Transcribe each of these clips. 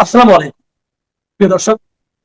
আসসালামু আলাইকুম প্রিয় দর্শক,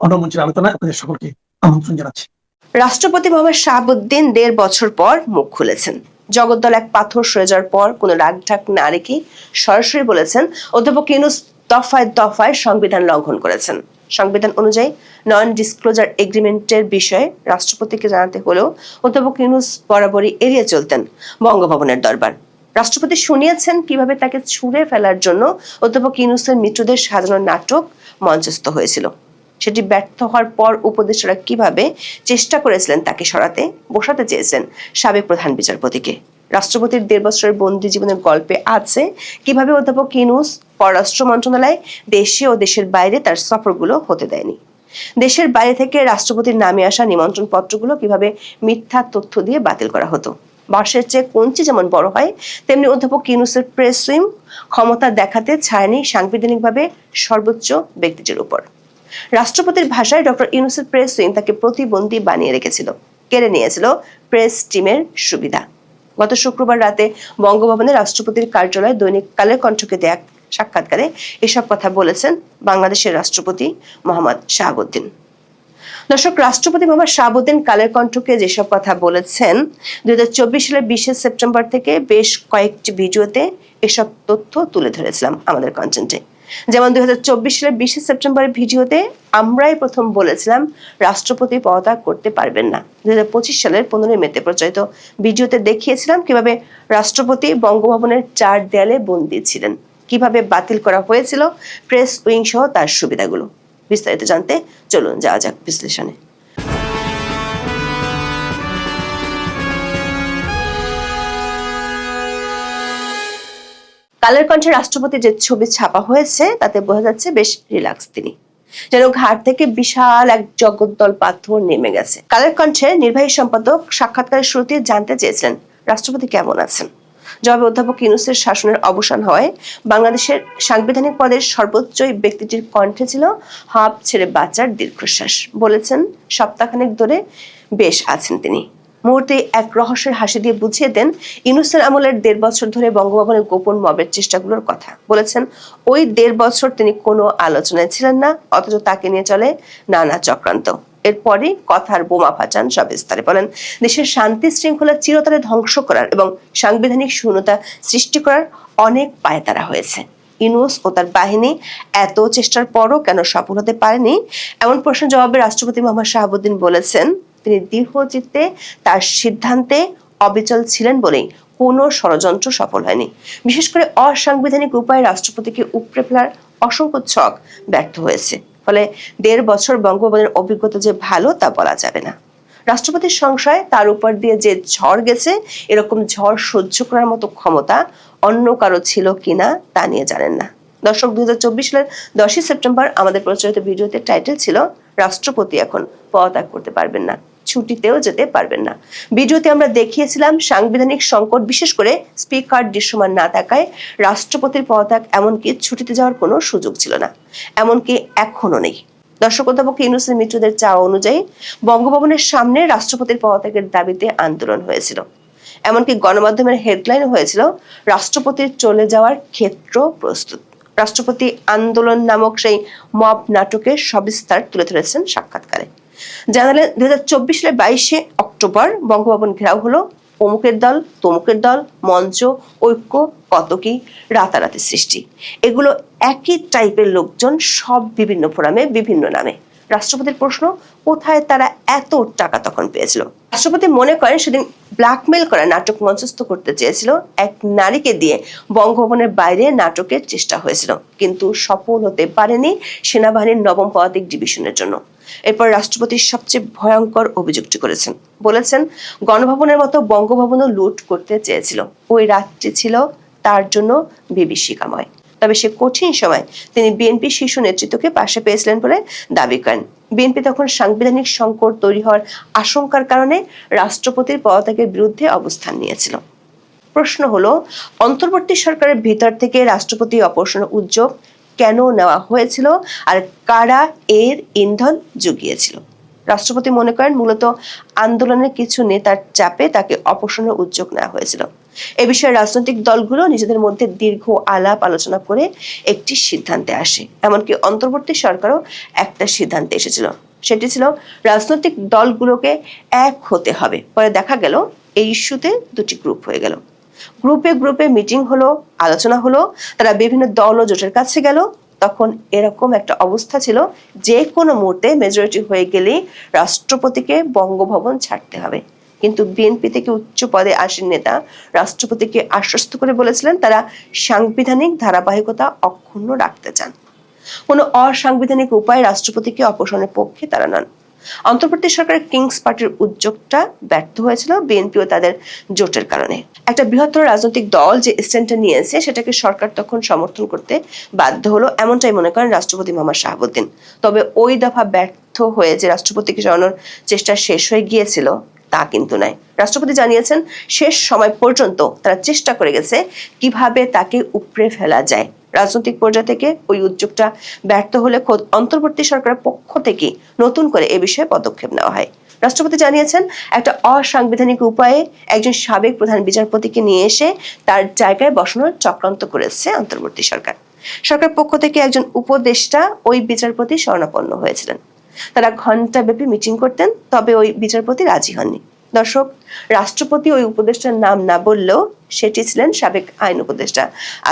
অনমঞ্চের আলোচনায় আপনাদের সকলকে আমন্ত্রণ জানাচ্ছি। রাষ্ট্রপতি মোহাম্মদ শাহাবুদ্দিন ১.৫ বছর পর মুখ খুলেছেন। জগদ্দল এক পাথর সরে যাওয়ার পর কোনো রাগঢাক না রেখে সরাসরি বলেছেন অধ্যাপক ইউনূস দফায় দফায় সংবিধান লঙ্ঘন করেছেন। সংবিধান অনুযায়ী নন ডিসক্লোজার এগ্রিমেন্টের বিষয়ে রাষ্ট্রপতিকে জানাতে হলেও অধ্যাপক ইউনূস বরাবরই এড়িয়ে চলতেন বঙ্গভবনের দরবার। রাষ্ট্রপতি শুনিয়েছেন কিভাবে তাকে ছুঁড়ে ফেলার জন্য অধ্যাপক ইউনূসের মিত্রদের সাজানো নাটক মঞ্চস্থ হয়েছিল। সেটি ব্যর্থ হওয়ার পর উপদেষ্টারা কিভাবে চেষ্টা করেছিলেন তাকে সরাতে বসাতে চেয়েছিলেন সাবেক প্রধান বিচারপতিকে। রাষ্ট্রপতির ১.৫ বছরের বন্দি জীবনের গল্পে আছে কিভাবে অধ্যাপক ইউনূস পররাষ্ট্র মন্ত্রণালয় দেশে ও দেশের বাইরে তার সফরগুলো হতে দেয়নি। দেশের বাইরে থেকে রাষ্ট্রপতির নামে আসা নিমন্ত্রণ পত্রগুলো কিভাবে মিথ্যা তথ্য দিয়ে বাতিল করা হতো। বাঁশের চেয়ে কঞ্চি যেমন বড় হয়, তেমনি অধ্যাপক ইউনূসের প্রেস উইং ক্ষমতা দেখাতে ছাড়েনি সাংবিধানিকভাবে সর্বোচ্চ ব্যক্তিটির উপর। রাষ্ট্রপতির ভাষায় ডক্টর ইউনূসের প্রেস উইং তাকে প্রতিবন্ধী বানিয়ে রেখেছিল, কেড়ে নিয়েছিল প্রেস টিমের সুবিধা। গত শুক্রবার রাতে বঙ্গভবনে রাষ্ট্রপতির কার্যালয়ে দৈনিক কালের কণ্ঠকে দেয়া সাক্ষাৎকারে এসব কথা বলেছেন বাংলাদেশের রাষ্ট্রপতি মোহাম্মদ শাহাবুদ্দিন। দর্শক, রাষ্ট্রপতি মোহাম্মদ শাহাবুদ্দিন কালের কণ্ঠকে যেসব কথা বলেছেন 2024 সালের 20 সেপ্টেম্বর থেকে বেশ কয়েকটি ভিডিওতে এসব তথ্য তুলে ধরেছিলাম আমাদের কন্টেন্টে। যেমন 2024 সালের 20 সেপ্টেম্বরের ভিডিওতে আমরাই প্রথম বলেছিলাম রাষ্ট্রপতি পদত্যাগ করতে পারবেন না। 2025 সালের 15 মেতে প্রচারিত ভিডিওতে দেখিয়েছিলাম কিভাবে রাষ্ট্রপতি বঙ্গভবনের 4 দেয়ালে বন্দী ছিলেন, কিভাবে বাতিল করা হয়েছিল প্রেস উইং সহ তার সুবিধাগুলো। বিস্তারিত জানতে চলুন যাওয়া যাক বিশ্লেষণে। কালের কণ্ঠে রাষ্ট্রপতি যে ছবি ছাপা হয়েছে তাতে বোঝা যাচ্ছে বেশ রিল্যাক্স তিনি, যেন ঘাট থেকে বিশাল এক জগদ্দল পাথর নেমে গেছে। কালের কণ্ঠের নির্বাহী সম্পাদক সাক্ষাৎকারের শুরুতে জানতে চেয়েছিলেন রাষ্ট্রপতি কেমন আছেন। জবাবে অধ্যাপক ইউনূসের শাসনের অবসান হয় বাংলাদেশের সাংবিধানিক পদের সর্বোচ্চ ব্যক্তিটির কণ্ঠে ছিল হাঁপ ছেড়ে বাঁচার দীর্ঘশ্বাস। বলেছেন সপ্তাহখানেক ধরে বেশ আছেন তিনি। মুহূর্তে এক রহস্যের হাসি দিয়ে বুঝিয়ে দেন ইউনূসের আমলের 1.5 বছর ধরে বঙ্গভবনের গোপন মবের চেষ্টাগুলোর কথা। বলেছেন ওই 1.5 বছর তিনি কোনো আলোচনায় ছিলেন না, অথচ তাকে নিয়ে চলে নানা চক্রান্ত। এরপরই কথার বোমা ফাটান সবিস্তারে। বলেন দেশের শান্তি শৃঙ্খলা চিরতরে ধ্বংস করার এবং সাংবিধানিক শূন্যতা সৃষ্টি করার অনেক পায়তারা হয়েছে। ইউনূস ও তার বাহিনী এত চেষ্টার পরও কেন সফল হতে পারেনি, এমন প্রশ্নের জবাবে রাষ্ট্রপতি মোহাম্মদ শাহাবুদ্দিন বলেছেন তিনি দৃঢ়চিত্তে তার সিদ্ধান্তে অবিচল ছিলেন বলেই কোনো ষড়যন্ত্র সফল হয়নি। বিশেষ করে অসাংবিধানিক উপায়ে রাষ্ট্রপতিকে উপড়ে ফেলার অসংখ্য ছক ব্যর্থ হয়েছে। ফলে 1.5 বছর বঙ্গভবনের অভিজ্ঞতা যে ভালো তা বলা যাবে না। রাষ্ট্রপতির সংশয় তার উপর দিয়ে যে ঝড় গেছে, এরকম ঝড় সহ্য করার মতো ক্ষমতা অন্য কারো ছিল কিনা তা নিয়ে জানেন না। দর্শক, 2024 সালের 10 সেপ্টেম্বর আমাদের প্রচারিত ভিডিওতে টাইটেল ছিল রাষ্ট্রপতি এখন পদত্যাগ করতে পারবেন না, ছুটিতেও যেতে পারবেন না। ভিডিওতে আমরা দেখিয়েছিলাম সাংবিধানিক সংকট, বিশেষ করে স্পিকার দৃশ্যমান না থাকায় রাষ্ট্রপতির পদত্যাগ এমনকি ছুটিতে যাওয়ার কোনো সুযোগ ছিল না, এমনকি এখনো নেই। দর্শক, অধ্যাপক ইউনূসের মিত্রদের চাওয়া অনুযায়ী বঙ্গভবনের সামনে রাষ্ট্রপতির পদত্যাগের দাবিতে আন্দোলন হয়েছিল। এমনকি গণমাধ্যমের হেডলাইন হয়েছিল রাষ্ট্রপতির চলে যাওয়ার ক্ষেত্র প্রস্তুত। রাষ্ট্রপতি আন্দোলন নামক সেই মব নাটকের সবিস্তার তুলে ধরেছেন সাক্ষাৎকারে। জানালেন 2024 সালের 22 অক্টোবর বঙ্গভবন ঘেরাও হলো, অমুকের দল তমুকের দল, মঞ্চ, ঐক্য, কত কি রাতারাতি সৃষ্টি। এগুলো একই টাইপের লোকজন, সব বিভিন্ন ফোরামে বিভিন্ন নামে। রাষ্ট্রপতির প্রশ্ন, কোথায় তারা এত টাকা তখন পেয়েছিল? রাষ্ট্রপতি মনে করেন সেদিন ব্ল্যাকমেল করা নাটক মঞ্চস্থ করতে চেয়েছিল এক নারীকে দিয়ে বঙ্গভবনের বাইরে নাটকের চেষ্টা হয়েছিল, কিন্তু সফল হতে পারেনি সেনাবাহিনীর 9ম পদাতিক ডিভিশনের জন্য। এরপর রাষ্ট্রপতি সবচেয়ে ভয়ঙ্কর অভিযোগটি করেছেন। বলেছেন গণভবনের মতো বঙ্গভবনও লুট করতে চেয়েছিল। ওই রাতটি ছিল তার জন্য বিভীষিকাময়। তবে সে কঠিন সময় তিনি বিএনপি শীর্ষ নেতৃত্বকে পাশে পেয়েছিলেন বলে দাবি করেন। বিএনপি তখন সাংবিধানিক সংকট তৈরি হওয়ার আশঙ্কার কারণে রাষ্ট্রপতির পদত্যাগের বিরুদ্ধে অবস্থান নিয়েছিল। প্রশ্ন হলো, অন্তর্বর্তী সরকারের ভিতর থেকে রাষ্ট্রপতি অপসারণের উদ্যোগ কেন নেওয়া হয়েছিল আর কারা এর ইন্ধন জুগিয়েছিল? রাষ্ট্রপতি মনে করেন মূলত আন্দোলনের কিছু নেতার চাপে তাকে অপসারণের উদ্যোগ নেওয়া হয়েছিল। এ বিষয়ে রাজনৈতিক দলগুলো নিজেদের মধ্যে দীর্ঘ আলাপ আলোচনা করে একটি সিদ্ধান্তে আসে। এমনকি অন্তর্বর্তী সরকারও একটা সিদ্ধান্তে এসেছিল, সেটি ছিল রাজনৈতিক দলগুলোকে এক হতে হবে। পরে দেখা গেল এই ইস্যুতে দুটি গ্রুপ হয়ে গেল। গ্রুপে গ্রুপে মিটিং হলো, আলোচনা হলো, তারা বিভিন্ন দল ও জোটের কাছে গেল। তখন এরকম একটা অবস্থা ছিল, যে কোনো মুহূর্তে মেজরিটি হয়ে গেলেই রাষ্ট্রপতিকে বঙ্গভবন ছাড়তে হবে। কিন্তু বিএনপি থেকে উচ্চ পদে আসীন নেতা রাষ্ট্রপতিকে আশ্বস্ত করে বলেছিলেন তারা সাংবিধানিক ধারাবাহিকতা অক্ষুণ্ণ রাখতে চান। কোনো অসাংবিধানিক উপায়ে রাষ্ট্রপতিকে অপসারণের পক্ষে তারা নন। অন্তর্বর্তী সরকারের কিংস পার্টির উদ্যোগটা ব্যর্থ হয়েছিল বিএনপি ও তাদের জোটের কারণে। একটা বৃহত্তর রাজনৈতিক দল যে স্ট্যান্ডটা নিয়েছে সেটাকে সরকার তখন সমর্থন করতে বাধ্য হলো, এমনটাই মনে করেন রাষ্ট্রপতি মোহাম্মদ শাহাবুদ্দিন। তবে ওই দফা ব্যর্থ হয়ে যে রাষ্ট্রপতিকে সরানোর চেষ্টা শেষ হয়ে গিয়েছিল তা কিন্তু নয়। রাষ্ট্রপতি জানিয়েছেন শেষ সময় পর্যন্ত তারা চেষ্টা করে গেছে কিভাবে তাকে উপড়ে ফেলা যায়। রাজনৈতিক পর্যায় থেকে ওই উদ্যোগটা ব্যর্থ হলে খোদ অন্তর্বর্তী সরকারের পক্ষ থেকে নতুন করে এ বিষয়ে পদক্ষেপ নেওয়া হয়। রাষ্ট্রপতি জানিয়েছেন একটা অসাংবিধানিক উপায়ে একজন সাবেক প্রধান বিচারপতিকে নিয়ে এসে তার জায়গায় বসানোর চক্রান্ত করেছে অন্তর্বর্তী সরকার। সরকার পক্ষ থেকে একজন উপদেষ্টা ওই বিচারপতি শরণাপন্ন হয়েছিলেন। তারা ঘণ্টাব্যাপী মিটিং করতেন, তবে ওই বিচারপতি রাজি হননি। দর্শক, রাষ্ট্রপতি ওই উপদেষ্টার নাম না বললেও সেটি ছিলেন সাবেক আইন উপদেষ্টা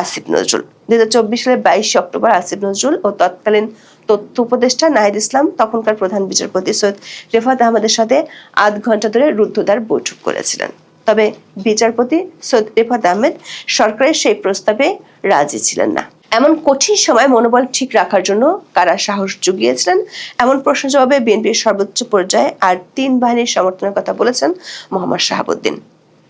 আসিফ নজরুল। 2024 সালের 22 অক্টোবর আসিফ নজরুল ও তৎকালীন তথ্য উপদেষ্টা নাহিদ ইসলাম তখনকার প্রধান বিচারপতি সৈয়দ রেফাত আহমেদের সাথে আধ ঘন্টা ধরে রুদ্ধদ্বার বৈঠক করেছিলেন। তবে বিচারপতি সৈয়দ রেফাত আহমেদ সরকারের সেই প্রস্তাবে রাজি ছিলেন না। এমন কঠিন সময় মনোবল ঠিক রাখার জন্য কারা সাহস জুগিয়েছিলেন, এমন প্রশ্ন জবাবে বিএনপির সর্বোচ্চ পর্যায়ে আর 3 বাহিনীর সমর্থনের কথা বলেছেন মোহাম্মদ শাহাবুদ্দিন।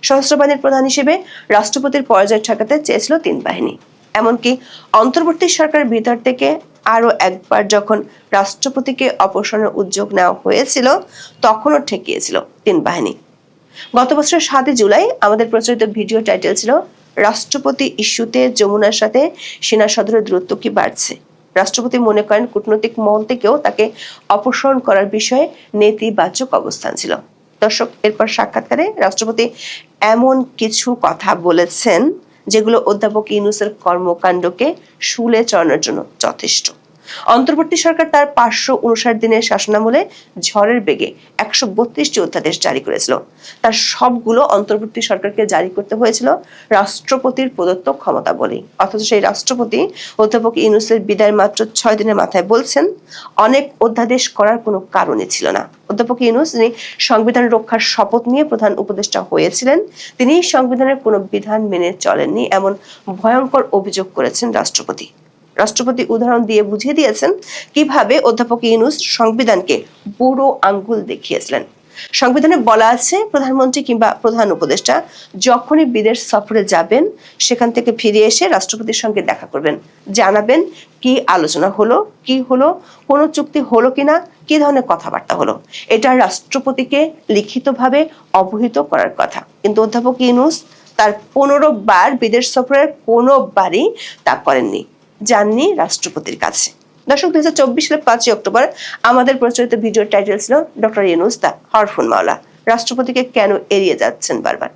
সশস্ত্র বাহিনীর প্রধান হিসেবে রাষ্ট্রপতির পর্যায় ঠেকাতে চেয়েছিল 3 বাহিনী। এমনকি অন্তর্বর্তী সরকারের ভিতর থেকে আরো একবার যখন রাষ্ট্রপতিকে অপসারণের উদ্যোগ নেওয়া হয়েছিল তখনও ঠেকিয়েছিল 3 বাহিনী। গত বছরের 7 জুলাই আমাদের প্রচারিত ভিডিও টাইটেল ছিল রাষ্ট্রপতি ইস্যুতে যমুনার সাথে সেনা সদরের দূরত্ব কি বাড়ছে। রাষ্ট্রপতি মনে করেন কূটনৈতিক মহল থেকেও তাকে অপসারণ করার বিষয়ে নেতিবাচক অবস্থান ছিল। দর্শক, এরপর সাক্ষাৎকারে রাষ্ট্রপতি এমন কিছু কথা বলেছেন যেগুলো অধ্যাপক ইউনূসের কর্মকাণ্ডকে শুলে চড়ানোর জন্য যথেষ্ট। অন্তর্বর্তী সরকার তার 559 দিনের শাসনামলে ঝড়ের বেগে 132টি অধ্যাদেশ জারি করেছিল। তার সবগুলো অন্তর্বর্তী সরকারকে জারি করতে হয়েছিল রাষ্ট্রপতির প্রদত্ত ক্ষমতা বলেই। অথচ সেই রাষ্ট্রপতি অধ্যাপক ইউনূসের বিদায় মাত্র 6 দিনের মাথায় বলছেন অনেক অধ্যাদেশ করার কোনো কারণই ছিল না। অধ্যাপক ইউনূস, যিনি সংবিধান রক্ষার শপথ নিয়ে প্রধান উপদেষ্টা হয়েছিলেন, তিনি সংবিধানের কোনো বিধান মেনে চলেননি এমন ভয়ঙ্কর অভিযোগ করেছেন রাষ্ট্রপতি। রাষ্ট্রপতি উদাহরণ দিয়ে বুঝিয়ে দিয়েছেন কিভাবে অধ্যাপক ইউনূস সংবিধানকে বুড়ো আঙ্গুল দেখিয়েছিলেন। সংবিধানে বলা আছে প্রধানমন্ত্রী কিংবা প্রধান উপদেষ্টা যখনই বিদেশ সফরে যাবেন সেখান থেকে ফিরে এসে রাষ্ট্রপতির সঙ্গে দেখা করবেন, জানাবেন কি আলোচনা হলো, কি হলো, কোনো চুক্তি হলো কিনা, কি ধরনের কথাবার্তা হলো। এটা রাষ্ট্রপতিকে লিখিতভাবে অবহিত করার কথা। কিন্তু অধ্যাপক ইউনূস তার 15 বার বিদেশ সফরের কোনো বারই তা করেননি, যাননি রাষ্ট্রপতির কাছে। দর্শক, 2024 সালের 5 অক্টোবর আমাদের প্রচারিত ভিডিওর টাইটেল ছিল ডক্টর ইউনূস দা হরফুল মাওলা, রাষ্ট্রপতিকে কেন এড়িয়ে যাচ্ছেন বারবার।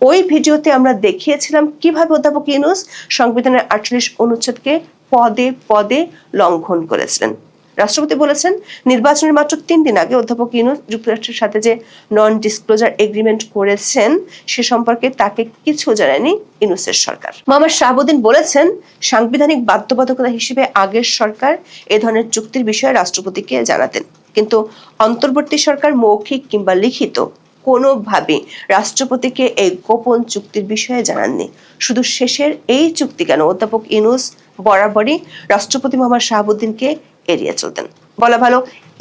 ওই ভিডিওতে আমরা দেখিয়েছিলাম কিভাবে অধ্যাপক ইউনূস সংবিধানের 48 অনুচ্ছেদকে পদে পদে লঙ্ঘন করেছিলেন। রাষ্ট্রপতি বলেছেন নির্বাচনের মাত্র 3 দিন আগে অধ্যাপক ইউনূস যুক্তরাষ্ট্রের সাথে যে নন ডিসক্লোজার এগ্রিমেন্ট করেছেন সে সম্পর্কে তাকে কিছু জানায়নি ইউনূসের সরকার। মোহাম্মদ শাহাবুদ্দিন বলেছেন সাংবিধানিক বাধ্যবাধকতা হিসেবে আগের সরকার এ ধরনের চুক্তির বিষয়ে রাষ্ট্রপতিকে জানাতেন, কিন্তু অন্তর্বর্তী সরকার মৌখিক কিংবা লিখিত কোনোভাবে রাষ্ট্রপতিকে এই গোপন চুক্তির বিষয়ে জানাননি। শুধু শেষের এই চুক্তি কেন, অধ্যাপক ইউনূস বরাবরই রাষ্ট্রপতি মোহাম্মদ শাহাবুদ্দিনকে এড়িয়ে চলতেন, বলা ভালো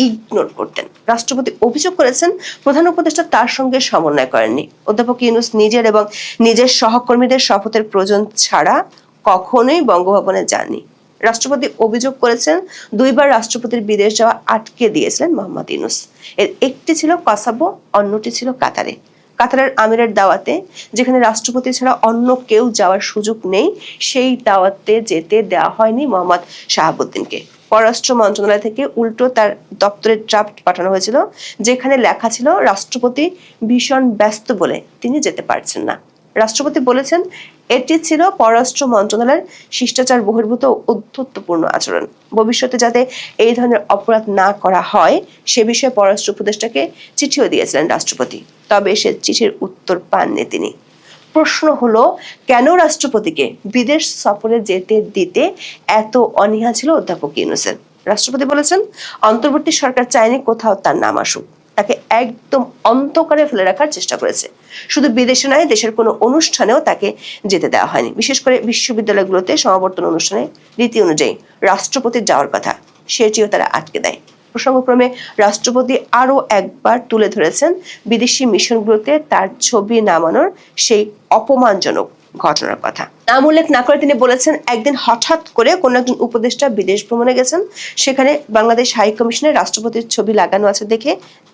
ইগনোর করতেন। রাষ্ট্রপতি অভিযোগ করেছেন প্রধান উপদেষ্টা তার সঙ্গে সমন্বয় করেননি। অধ্যাপক ইউনূস নিজের এবং নিজের সহকর্মীদের শপথের প্রয়োজন ছাড়া কখনোই বঙ্গভবনে যাননি। রাষ্ট্রপতি অভিযোগ করেছেন 2 বার রাষ্ট্রপতির বিদেশ যাওয়া আটকে দিয়েছিলেন মোহাম্মদ ইউনূস। এর একটি ছিল কসাবো, অন্যটি ছিল কাতারে। কাতারের আমিরের দাওয়াতে, যেখানে রাষ্ট্রপতি ছাড়া অন্য কেউ যাওয়ার সুযোগ নেই, সেই দাওয়াতে যেতে দেওয়া হয়নি মোহাম্মদ শাহাবুদ্দিনকে। পররাষ্ট্র মন্ত্রণালয় থেকে উল্টো তার দপ্তরের ড্রাফট পাঠানো হয়েছিল, যেখানে লেখা ছিল রাষ্ট্রপতি ভীষণ ব্যস্ত বলে তিনি যেতে পারছেন না। রাষ্ট্রপতি বলেছেন এটি ছিল পররাষ্ট্র মন্ত্রণালয়ের শিষ্টাচার বহির্ভূত অধ্যত্বপূর্ণ আচরণ। ভবিষ্যতে যাতে এই ধরনের অপরাধ না করা হয় সে বিষয়ে পররাষ্ট্র উপদেষ্টাকে চিঠিও দিয়েছিলেন রাষ্ট্রপতি, তবে সে চিঠির উত্তর পাননি তিনি। প্রশ্ন হলো, কেন রাষ্ট্রপতিকে বিদেশ সফরে যেতে দিতে এত অনীহা ছিল অধ্যাপক ইউনূসের? রাষ্ট্রপতি বলেছেন অন্তর্বর্তী সরকার চায়নি কোথাও তার নাম আসুক, তাকে একদম অন্ধকারে ফেলে রাখার চেষ্টা করেছে। শুধু বিদেশে নয়, দেশের কোনো অনুষ্ঠানেও তাকে যেতে দেওয়া হয়নি। বিশেষ করে বিশ্ববিদ্যালয়গুলোতে সমাবর্তন অনুষ্ঠানে রীতি অনুযায়ী রাষ্ট্রপতির যাওয়ার কথা, সেটিও তারা আটকে দেয়। প্রসঙ্গক্রমে রাষ্ট্রপতি আরো একবার তুলে ধরেছেন বিদেশি মিশনগুলোতে তার ছবি নামানোর সেই অপমানজনক ঘটনার কথা। নাম উল্লেখ না করে তিনি বলেছেন একদিন হঠাৎ করে কোন একজন উপদেষ্টা বিদেশ ভ্রমণে গেছেন, সেখানে বাংলাদেশ হাই কমিশনের রাষ্ট্রপতির ছবি লাগানো আছে দেখে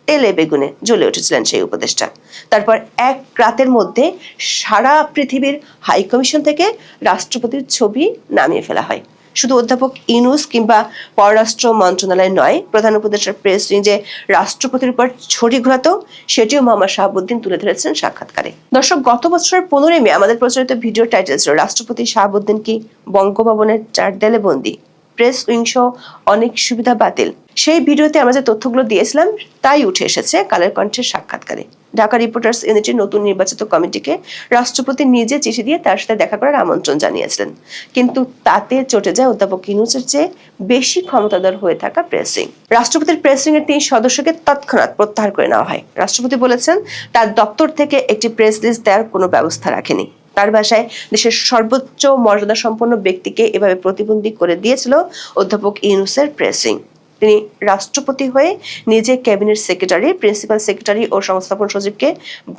তেলে বেগুনে জ্বলে উঠেছিলেন সেই উপদেষ্টা। তারপর এক রাতের মধ্যে সারা পৃথিবীর হাই কমিশন থেকে রাষ্ট্রপতির ছবি নামিয়ে ফেলা হয়। শুধু অধ্যাপক ইউনূস কিংবা পররাষ্ট্র মন্ত্রণালয় নয়, প্রধান উপদেষ্টার প্রেস উইং যে রাষ্ট্রপতির উপর ছড়ি ঘোরাতো সেটিও মোহাম্মদ শাহাবুদ্দিন তুলে ধরেছেন সাক্ষাৎকারে। দর্শক, গত বছরের 15 মে আমাদের প্রচারিত ভিডিও টাইটেল ছিল রাষ্ট্রপতি শাহাবুদ্দিন কি বঙ্গভবনের 4 দেয়ালে বন্দী, প্রেস উইং সহ অনেক সুবিধা বাতিল। সেই ভিডিওতে আমরা যে তথ্যগুলো দিয়েছিলাম তাই উঠে এসেছে কালের কণ্ঠের সাক্ষাৎকারে। ঢাকা রিপোর্টার্স ইউনিটির নতুন নির্বাচিত কমিটিকে রাষ্ট্রপতি নিজে চিঠি দিয়ে তার সাথে দেখা করার আমন্ত্রণ জানিয়েছিলেন, কিন্তু তাতে চটে যায় অধ্যাপক ইউনূসের চেয়ে বেশি ক্ষমতাধর হয়ে থাকা প্রেস উইং। রাষ্ট্রপতির প্রেস উইং এর 3 সদস্যকে তৎক্ষণাৎ প্রত্যাহার করে নেওয়া হয়। রাষ্ট্রপতি বলেছেন তার দপ্তর থেকে একটি প্রেস লিস্ট দেওয়ার কোনো ব্যবস্থা রাখেনি। তার ভাষায় দেশের সর্বোচ্চ মর্যাদা সম্পন্ন ব্যক্তিকে এভাবে প্রতিবন্ধী করে দিয়েছিল অধ্যাপক ইউনূসের প্রেস উইং। তিনি রাষ্ট্রপতি হয়ে নিজে ক্যাবিনেট সেক্রেটারি, প্রিন্সিপাল সেক্রেটারি ও সংস্থাপন সচিবকে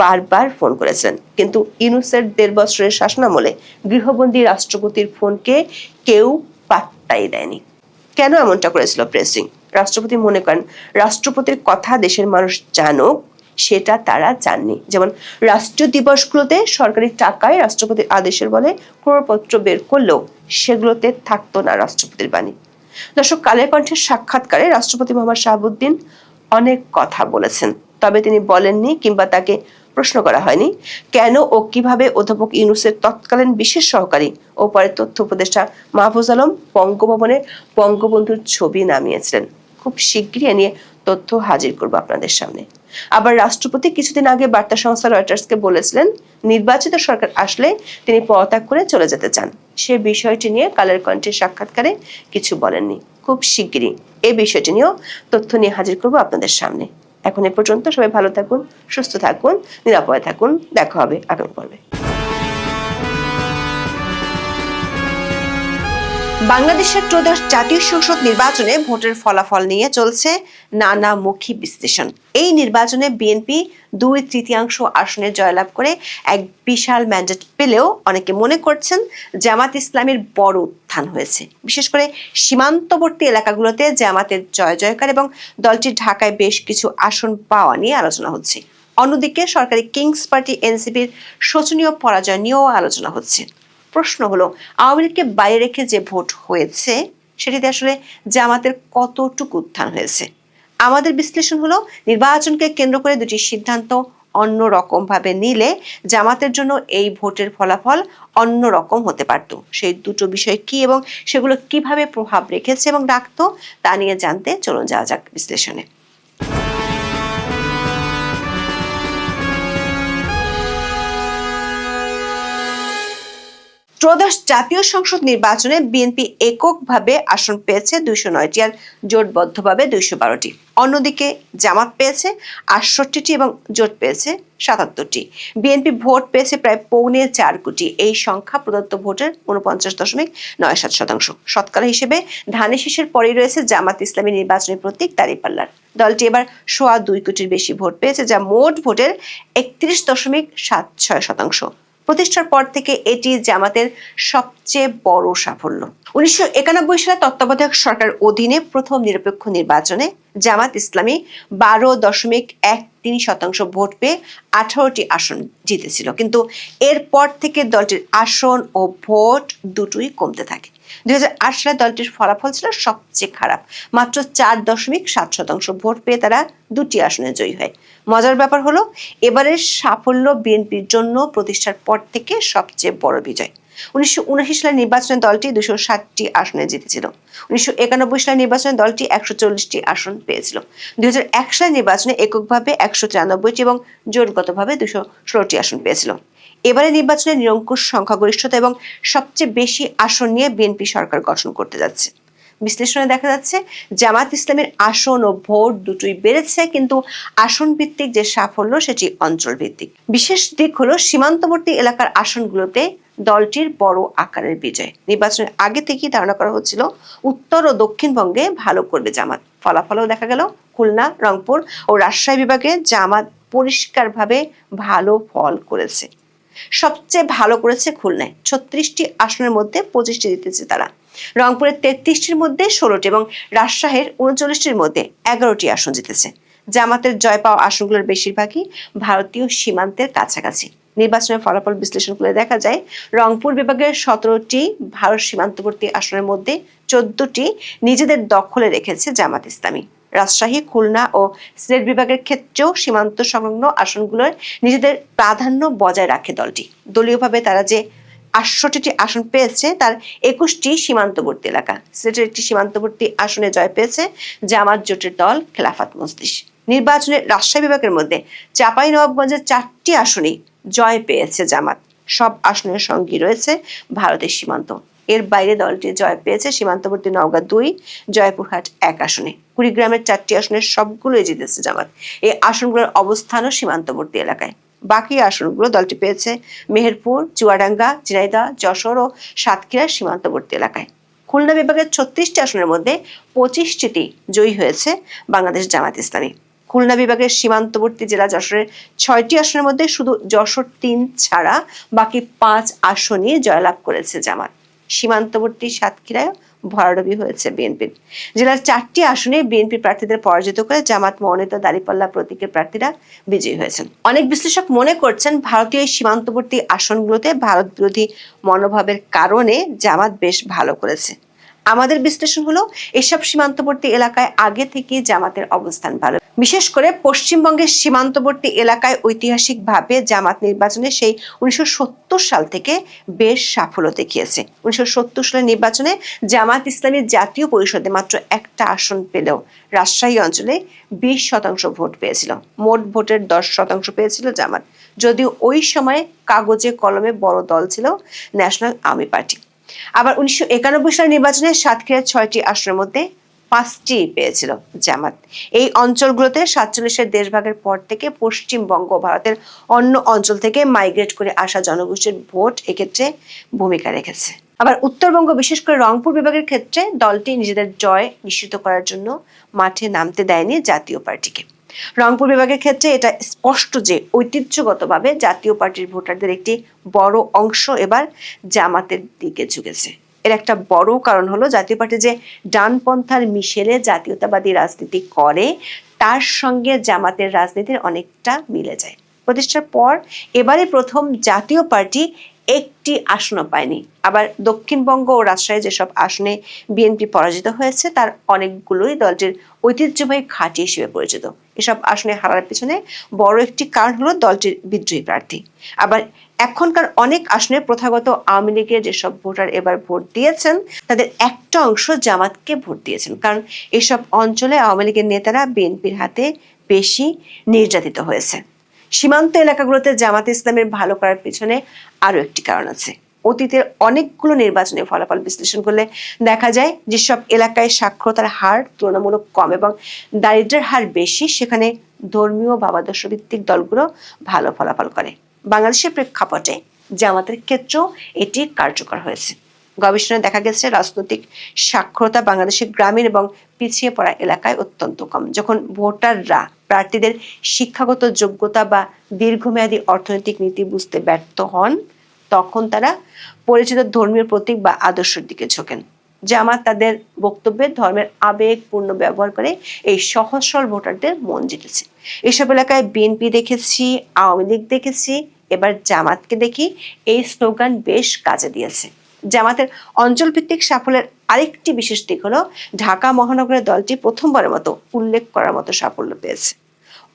বারবার ফোন করেছেন, কিন্তু ইউনূসের 1.5 বছরের শাসনামলে গৃহবন্দী রাষ্ট্রপতির ফোনকে কেউ পাত্তাই দেয়নি। কেন এমনটা করেছিল প্রেস উইং? রাষ্ট্রপতি মনে করেন রাষ্ট্রপতির কথা দেশের মানুষ জানুক, সেটা তারা চাননি। যেমন রাষ্ট্রীয় দিবসগুলোতে সরকারি টাকায় রাষ্ট্রপতির আদেশের বলে ক্রয়পত্র বের করলেও সেগুলোতে থাকতো না রাষ্ট্রপতির বাণী। দর্শক, কালের কণ্ঠের সাক্ষাৎকারে রাষ্ট্রপতি মোহাম্মদ শাহাবুদ্দিন অনেক কথা বলেছেন, তবে তিনি বলেননি কিংবা তাকে প্রশ্ন করা হয়নি কেন ও কিভাবে অধ্যাপক ইউনূসের তৎকালীন বিশেষ সহকারী ও পরে তথ্য উপদেষ্টা মাহফুজ আলম বঙ্গভবনে বঙ্গবন্ধুর ছবি নামিয়েছিলেন। খুব শিগগিরই নিয়ে তথ্য হাজির করব আপনাদের সামনে। আবার রাষ্ট্রপতি কিছুদিন আগে বার্তা সংস্থা রয়টার্সকে বলেছিলেন নির্বাচিত সরকার আসলে তিনি পদত্যাগ করে চলে যেতে চান। সে বিষয়টি নিয়ে কালের কণ্ঠের সাক্ষাৎকারে কিছু বলেননি। খুব শিগগিরই এই বিষয়টি নিয়েও তথ্য নিয়ে হাজির করব আপনাদের সামনে। এখন এ পর্যন্ত সবাই ভালো থাকুন, সুস্থ থাকুন, নিরাপদে থাকুন। দেখা হবে আগামী পর্বে। বাংলাদেশের ত্রয়োদশ জাতীয় সংসদ নির্বাচনে ভোটের ফলাফল নিয়ে চলছে নানামুখী বিশ্লেষণ। এই নির্বাচনে বিএনপি 2/3 আসনে জয়লাভ করে এক বিশাল ম্যান্ডেট পেলেও অনেকে মনে করছেন জামাত ইসলামের বড় উত্থান হয়েছে। বিশেষ করে সীমান্তবর্তী এলাকাগুলোতে জামাতের জয় জয়কার এবং দলটির ঢাকায় বেশ কিছু আসন পাওয়া নিয়ে আলোচনা হচ্ছে। অন্যদিকে সরকারি কিংস পার্টি এনসিপির শোচনীয় পরাজয় নিয়েও আলোচনা হচ্ছে। প্রশ্ন হলো, আওয়ামী লীগকে বাইরে রেখে যে ভোট হয়েছে সেটিতে আসলে জামাতের কতটুকু উত্থান হয়েছে? আমাদের বিশ্লেষণ হলো নির্বাচনকে কেন্দ্র করে দুটি সিদ্ধান্ত অন্য রকম ভাবে নিলে জামাতের জন্য এই ভোটের ফলাফল অন্য রকম হতে পারত। সেই দুটো বিষয় কি এবং সেগুলো কিভাবে প্রভাব রেখেছে এবং রাখতো তা নিয়ে জানতে চলুন যাওয়া যাক বিশ্লেষণে। ত্রয়োদশ জাতীয় সংসদ নির্বাচনে বিএনপি এককভাবে আসন পেয়েছে 209টি আর জোটবদ্ধভাবে 212টি। অন্যদিকে জামাত পেয়েছে 68টি এবং জোট পেয়েছে 77টি। বিএনপি ভোট পেয়েছে প্রায় 4.25 কোটি। এই সংখ্যা প্রদত্ত ভোটের 49.97%। শতকরা হিসেবে ধানের শীষের পরেই রয়েছে জামাত ইসলামী নির্বাচনী প্রতীক দাঁড়িপাল্লার। দলটি এবার 2.25 কোটির বেশি ভোট পেয়েছে, যা মোট ভোটের 31.76%। প্রতিষ্ঠার পর থেকে এটি জামাতের সবচেয়ে বড় সাফল্য। 1991 সালে তত্ত্বাবধায়ক সরকারের অধীনে প্রথম নিরপেক্ষ নির্বাচনে জামাত ইসলামী 12.13% ভোট পেয়ে 18টি আসন জিতেছিল, কিন্তু এরপর থেকে দলটির আসন ও ভোট দুটোই কমতে থাকে। 2008 সালে দলটির ফলাফল ছিল সবচেয়ে খারাপ, মাত্র 4.7% ভোট পেয়ে তারা 2টি আসনে জয়ী হয়। মজার ব্যাপার হলো এবারের সাফল্য বিএনপির জন্য প্রতিষ্ঠার পর থেকে সবচেয়ে বড় বিজয়। 1979 সালের নির্বাচনে দলটি 260টি আসনে জিতেছিল। 1991 সালের নির্বাচনে দলটি 140টি আসন পেয়েছিল। 2001 সালের নির্বাচনে এককভাবে 193টি এবং জোটগতভাবে 216টি আসন পেয়েছিল। এবারে নির্বাচনে নিরঙ্কুশ সংখ্যাগরিষ্ঠতা এবং সবচেয়ে বেশি আসন নিয়ে বিএনপি সরকার গঠন করতে যাচ্ছে। বিশ্লেষণে দেখা যাচ্ছে জামাত ইসলামের আসন ও ভোট দুটোই বেড়েছে, কিন্তু আসন ভিত্তিক যে সাফল্য সেটি অঞ্চল ভিত্তিক। বিশেষ দিক হলো সীমান্তবর্তী এলাকার আসনগুলোতে দলটির বড় আকারের বিজয়। নির্বাচনের আগে থেকেই ধারণা করা হচ্ছিল উত্তর ও দক্ষিণবঙ্গে ভালো করবে জামাত। ফলাফলও দেখা গেল খুলনা, রংপুর ও রাজশাহী বিভাগে জামাত পরিষ্কারভাবে ভালো ফল করেছে। সবচেয়ে ভালো করেছে খুলনায়, 36টি আসনের মধ্যে 25টি জিতেছে তারা। রংপুরের 33টির মধ্যে 16টি এবং রাজশাহীর 39টির মধ্যে 11টি আসন জিতেছে। জামাতের জয় পাওয়া আসনগুলোর বেশিরভাগই ভারতীয় সীমান্তের কাছাকাছি। নির্বাচনের ফলাফল বিশ্লেষণ করে দেখা যায় রংপুর বিভাগের 17টি ভারত সীমান্তবর্তী আসনের মধ্যে 14টি নিজেদের দখলে রেখেছে জামাত ইসলামী। রাজশাহী, খুলনা ও সিলেট বিভাগের ক্ষেত্রেও সীমান্ত সংলগ্ন আসনগুলোর নিজেদের প্রাধান্য বজায় রাখে দলটি। দলীয়ভাবে তারা যে 68টি আসন পেয়েছে তার 21টি সীমান্তবর্তী এলাকা। সিলেটের একটি সীমান্তবর্তী আসনে জয় পেয়েছে জামাত জোটের দল খেলাফত মজলিস। নির্বাচনে রাজশাহী বিভাগের মধ্যে চাঁপাইনবাবগঞ্জের 4টি আসনেই জয় পেয়েছে জামাত। সব আসনের সঙ্গী রয়েছে ভারতের সীমান্ত। এর বাইরে দলটি জয় পেয়েছে সীমান্তবর্তী নওগাঁ 2, জয়পুরহাট 1 আসনে। কুড়িগ্রামের 4টি আসনের সবগুলোই জিতেছে জামাত। এই আসনগুলোর অবস্থানও সীমান্তবর্তী এলাকায়। বাকি আসনগুলো দলটি পেয়েছে মেহেরপুর, চুয়াডাঙ্গা, ঝিনাইদহ, যশোর ও সাতক্ষীরার সীমান্তবর্তী এলাকায়। খুলনা বিভাগের 36টি আসনের মধ্যে 25টিতে জয়ী হয়েছে বাংলাদেশ জামাত ইসলামী। খুলনা বিভাগের সীমান্তবর্তী জেলা যশোরের 6টি আসনের মধ্যে শুধু যশোর 3 ছাড়া বাকি 5 আসনই জয়লাভ করেছে জামাত। সীমান্তবর্তী সাতক্ষীরায় ভরাডুবি হয়েছে বিএনপির। জেলার 4টি আসনে বিএনপি প্রার্থীদের পরাজিত করে জামাত মনোনীত দাঁড়িপাল্লা প্রতীকের প্রার্থীরা বিজয়ী হয়েছেন। অনেক বিশ্লেষক মনে করছেন ভারতীয় এই সীমান্তবর্তী আসনগুলোতে ভারত বিরোধী মনোভাবের কারণে জামাত বেশ ভালো করেছে। আমাদের বিশ্লেষণ হলো এসব সীমান্তবর্তী এলাকায় আগে থেকে জামাতের অবস্থান ভালো। বিশেষ করে পশ্চিমবঙ্গের সীমান্তবর্তী এলাকায় ঐতিহাসিকভাবে জামাত নির্বাচনে সেই 1970 সাল থেকে বেশ সাফল্য দেখিয়েছে। 1970 সালের নির্বাচনে জামাত ইসলামী জাতীয় পরিষদে মাত্র একটা আসন পেলেও রাজশাহী অঞ্চলে 20% ভোট পেয়েছিল। মোট ভোটের 10% পেয়েছিল জামাত, যদিও ওই সময়ে কাগজে কলমে বড় দল ছিল ন্যাশনাল আর্মি পার্টি। আবার 1991 সালের নির্বাচনে সাতক্ষীরার 6টি আসনের মধ্যে 5টি পেয়েছিল জামাত। এই অঞ্চলগুলোতে 47-এর দেশভাগের পর থেকে পশ্চিমবঙ্গ ভারতের অন্য অঞ্চল থেকে মাইগ্রেট করে আসা জনগোষ্ঠীর ভোট এক্ষেত্রে ভূমিকা রেখেছে। আবার উত্তরবঙ্গ, বিশেষ করে রংপুর বিভাগের ক্ষেত্রে দলটি নিজেদের জয় নিশ্চিত করার জন্য মাঠে নামতে দেয়নি জাতীয় পার্টিকে। রংপুর বিভাগের ক্ষেত্রে এটা স্পষ্ট যে ঐতিহ্যগতভাবে জাতীয় পার্টির ভোটারদের একটি বড় অংশ এবার জামাতের দিকে ঝুঁকেছে। এর একটা বড় কারণ হলো জাতীয় পার্টি যে ডানপন্থার মিশেলে জাতীয়তাবাদী রাজনীতি করে তার সঙ্গে জামাতের রাজনীতির অনেকটা মিলে যায়। প্রতিষ্ঠার পর এবারে প্রথম জাতীয় পার্টি একটি আসনও পায়নি। আবার দক্ষিণবঙ্গ ও রাজশাহী যেসব আসনে বিএনপি পরাজিত হয়েছে তার অনেকগুলোই দলটির ঐতিহ্যবাহী ঘাঁটি হিসেবে পরিচিত। এসব আসনে হারার পিছনে বড় একটি কারণ হলো দলটির বিদ্রোহী প্রার্থী। আবার এখনকার অনেক আসনে প্রথাগত আওয়ামী লীগের যেসব ভোটার এবার ভোট দিয়েছেন তাদের একটা অংশ জামাতকে ভোট দিয়েছেন, কারণ এসব অঞ্চলে আওয়ামী লীগের নেতারা বিএনপির হাতে বেশি নির্যাতিত হয়েছে। সীমান্ত এলাকাগুলোতে জামাত ইসলামের ভালো করার পিছনে আরো একটি কারণ আছে। অতীতের অনেকগুলো নির্বাচনের ফলাফল বিশ্লেষণ করলে দেখা যায় যেসব এলাকায় সাক্ষরতার হার তুলনামূলক কম এবং দারিদ্র্যের হার বেশি সেখানে ধর্মীয় ভাবাদর্শ ভিত্তিক দলগুলো ভালো ফলাফল করে। বাংলাদেশের প্রেক্ষাপটে জামাতের ক্ষেত্রেও এটি কার্যকর হয়েছে। গবেষণায় দেখা গেছে রাজনৈতিক সাক্ষরতা বাংলাদেশের গ্রামীণ এবং পিছিয়ে পড়া এলাকায় অত্যন্ত কম। যখন ভোটাররা প্রার্থীদের শিক্ষাগত যোগ্যতা বা দীর্ঘমেয়াদী অর্থনৈতিক নীতি বুঝতে ব্যর্থ হন তখন তারা পরিচিত ধর্মীয় প্রতীক বা আদর্শের দিকে ঝোঁকেন। জামাত তাদের বক্তব্যে ধর্মের আবেগপূর্ণ ব্যবহার করে এই সহজ সরল ভোটারদের মন জিতেছে। এসব এলাকায় বিএনপি দেখেছি, আওয়ামী লীগ দেখেছি, এবার জামাতকে দেখি। এই স্লোগান বেশ কাজে দিয়েছে। জামাতের অঞ্চল ভিত্তিক সাফল্যের আরেকটি বিশেষ দিক হলো ঢাকা মহানগরের দলটি প্রথমবারের মতো উল্লেখ করার মতো সাফল্য পেয়েছে।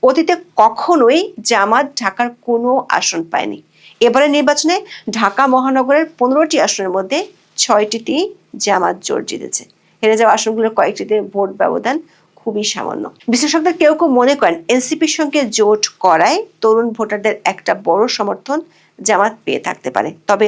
অতীতে কখনোই জামাত ঢাকার কোনো আসন পায়নি। এবারের নির্বাচনে ঢাকা মহানগরের 15টি আসনের মধ্যে 6টিতেই জামাত জোট জিতেছে। হেরে যাওয়া আসনগুলোর কয়েকটিতে ভোট ব্যবধান খুবই সামান্য। বিশ্লেষকদের কেউ কেউ মনে করেন এনসিপির সঙ্গে জোট করায় তরুণ ভোটারদের একটা বড় সমর্থন জামাত পেয়ে থাকতে পারে। তবে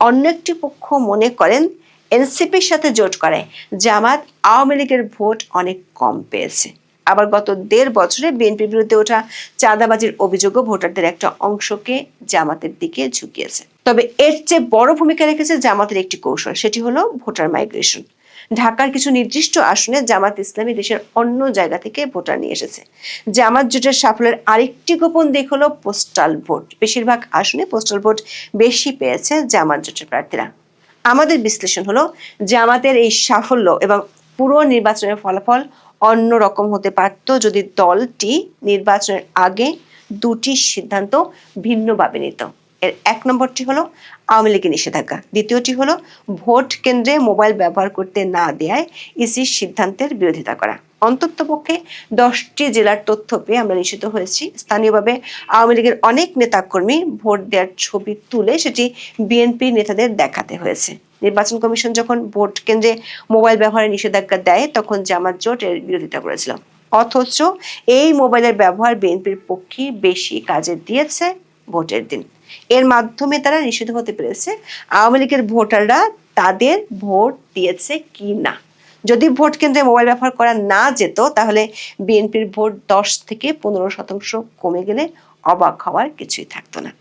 অন্য একটি পক্ষ মনে করেন এনসিপির সাথে জোট করায় জামাত আওয়ামী লীগের ভোট অনেক কম পেয়েছে। আবার গত 1.5 বছরে বিএনপির বিরুদ্ধে ওঠা চাঁদাবাজির অভিযোগও ভোটারদের একটা অংশকে জামাতের দিকে ঝুঁকিয়েছে। তবে এর চেয়ে বড় ভূমিকা রেখেছে জামাতের একটি কৌশল, সেটি হলো ভোটার মাইগ্রেশন। ঢাকার কিছু নির্দিষ্ট আসনে জামাত ইসলামী দেশের অন্য জায়গা থেকে ভোটার নিয়ে এসেছে। জামাত জোটের সাফল্যের আরেকটি গোপন দিক হলো পোস্টাল ভোট। বেশিরভাগ আসনে পোস্টাল ভোট বেশি পেয়েছে জামাত জোটের প্রার্থীরা। আমাদের বিশ্লেষণ হলো জামাতের এই সাফল্য এবং পুরো নির্বাচনের ফলাফল অন্য রকম হতে পারত যদি দলটি নির্বাচনের আগে দুটি সিদ্ধান্ত ভিন্নভাবে নিত। এর 1 নম্বরটি হলো আওয়ামী লীগের নিষেধাজ্ঞা, দ্বিতীয়টি হলো ভোট কেন্দ্রে মোবাইল ব্যবহার করতে না দেওয়ায় ইসির সিদ্ধান্তের বিরোধিতা করা। অন্ততপক্ষে 10টি জেলার তথ্য পেয়ে আমরা নিশ্চিত হয়েছি স্থানীয়ভাবে আওয়ামী লীগের অনেক নেতাকর্মী ভোট দেওয়ার ছবি তুলে সেটি বিএনপি নেতাদের দেখাতে হয়েছে। নির্বাচন কমিশন যখন ভোট কেন্দ্রে মোবাইল ব্যবহারের নিষেধাজ্ঞা দেয় তখন জামাত জোট এর বিরোধিতা করেছিল। অথচ এই মোবাইলের ব্যবহার বিএনপির পক্ষে বেশি কাজে দিয়েছে ভোটের দিন। এর মাধ্যমে তারা নিষিদ্ধ হতে পেরেছে আওয়ামী লীগের ভোটাররা তাদের ভোট দিয়েছে কি না। যদি ভোট কেন্দ্রে মোবাইল ব্যবহার করা না যেত তাহলে বিএনপির ভোট 10 থেকে 15% কমে গেলে অবাক হওয়ার কিছুই থাকতো না।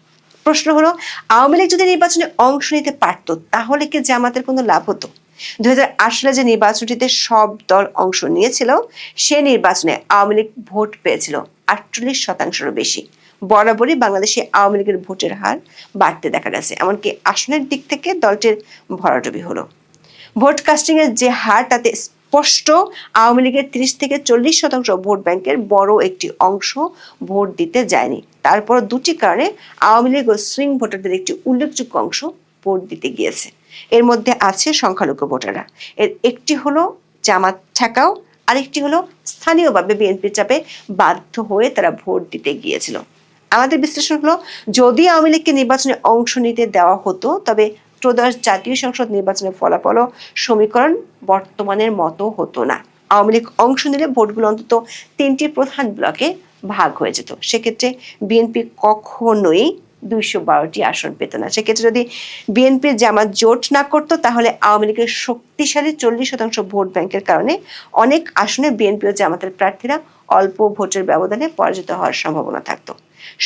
প্রশ্ন হলো আওয়ামী লীগ যদি নির্বাচনে অংশ নিতে পারত তাহলে কি জামাতের কোনো লাভ হতো? 2008 সালে যে নির্বাচনটিতে সব দল অংশ নিয়েছিল সে নির্বাচনে আওয়ামী লীগ ভোট পেয়েছিল 48%-এরও বেশি। বরাবরই বাংলাদেশে আওয়ামী লীগের ভোটের হার বাড়তে দেখা গেছে, এমনকি আসনের দিক থেকে দলটির ভরাডুবি হলো। ভোট কাস্টিং এর যে হার তাতে স্পষ্ট আওয়ামী লীগের 30 থেকে 40% ভোট ব্যাংকের বড় একটি অংশ ভোট দিতে যায়নি। তারপর দুটি কারণে আওয়ামী লীগ ও সুইং ভোটারদের একটি উল্লেখযোগ্য অংশ ভোট দিতে গিয়েছে। এর মধ্যে আছে সংখ্যালঘু ভোটাররা। এর একটি হলো জামাত ঠেকাও, আরেকটি হলো স্থানীয়ভাবে বিএনপির চাপে বাধ্য হয়ে তারা ভোট দিতে গিয়েছিল। আমাদের বিশ্লেষণ হলো যদি আওয়ামী লীগকে নির্বাচনে অংশ নিতে দেওয়া হতো তবে ত্রয়োদশ জাতীয় সংসদ নির্বাচনের ফলাফল ও সমীকরণ বর্তমানের মতো হতো না। আওয়ামী লীগ অংশ নিলে ভোটগুলো অন্তত 3টি প্রধান ব্লকে ভাগ হয়ে যেত। সেক্ষেত্রে বিএনপি কখনোই 212টি আসন পেত না। সেক্ষেত্রে যদি বিএনপির জামাত জোট না করতো তাহলে আওয়ামী লীগের শক্তিশালী 40% ভোট ব্যাংকের কারণে অনেক আসনে বিএনপি ও জামাতের প্রার্থীরা অল্প ভোটের ব্যবধানে পরাজিত হওয়ার সম্ভাবনা থাকতো।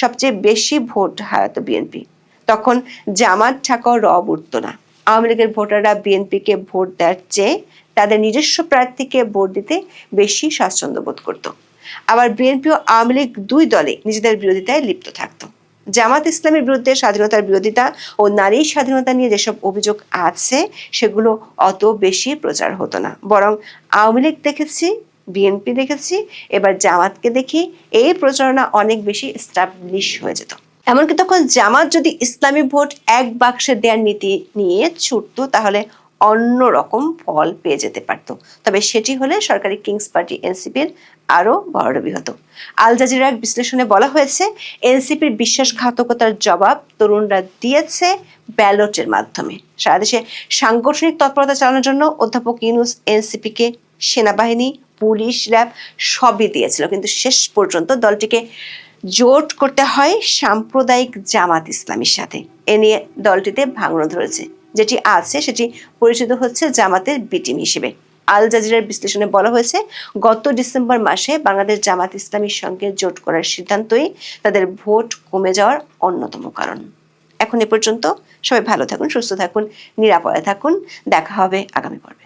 সবচেয়ে বেশি ভোট হারাতো বিএনপি। তখন জামাত ঠেকাও রব উঠতো না। আওয়ামী লীগের ভোটাররা বিএনপিকে ভোট দেওয়ার চেয়ে তাদের নিজস্ব প্রার্থীকে ভোট দিতে বেশি স্বাচ্ছন্দ্য বোধ করত। আবার বিএনপি ও আওয়ামী লীগ দুই দলে নিজেদের বিরোধিতায় লিপ্ত থাকতো। জামাত ইসলামের বিরুদ্ধে স্বাধীনতার বিরোধিতা ও নারী স্বাধীনতা নিয়ে যেসব অভিযোগ আছে সেগুলো অত বেশি প্রচার হতো না, বরং আওয়ামী লীগ দেখেছি, বিএনপি দেখেছি, এবার জামাতকে দেখি, এই প্রচারণা অনেক বেশি এস্টাবলিশ হয়ে যেত। এমনকি তখন জামাত যদি ইসলামী ভোট এক বাক্সে দেওয়ার নীতি নিয়ে ছুটতো তাহলে অন্য রকম ফল পেয়ে যেতে পারত। তবে সেটি হলে সরকারি কিংস পার্টি এনসিপির আরো বড়ডুবি হতো। আল জাজিরার বিশ্লেষণে বলা হয়েছে এনসিপির বিশ্বাসঘাতকতার জবাব তরুণরা দিয়েছে ব্যালটের মাধ্যমে। সারা দেশে সাংগঠনিক তৎপরতা চালানোর জন্য অধ্যাপক ইউনূস এনসিপিকে সেনাবাহিনী, পুলিশ, র্যাব সবই দিয়েছিল, কিন্তু শেষ পর্যন্ত দলটিকে জোট করতে হয় সাম্প্রদায়িক জামাত ইসলামীর সাথে। এ নিয়ে দলটিতে ভাঙন ধরেছে। যেটি আছে সেটি পরিচিত হচ্ছে জামাতের বি টিম হিসেবে। আল জাজিরার বিশ্লেষণে বলা হয়েছে গত ডিসেম্বর মাসে বাংলাদেশ জামাত ইসলামীর সঙ্গে জোট করার সিদ্ধান্তই তাদের ভোট কমে যাওয়ার অন্যতম কারণ। এখন এ পর্যন্ত। সবাই ভালো থাকুন, সুস্থ থাকুন, নিরাপদে থাকুন। দেখা হবে আগামী পর্বে।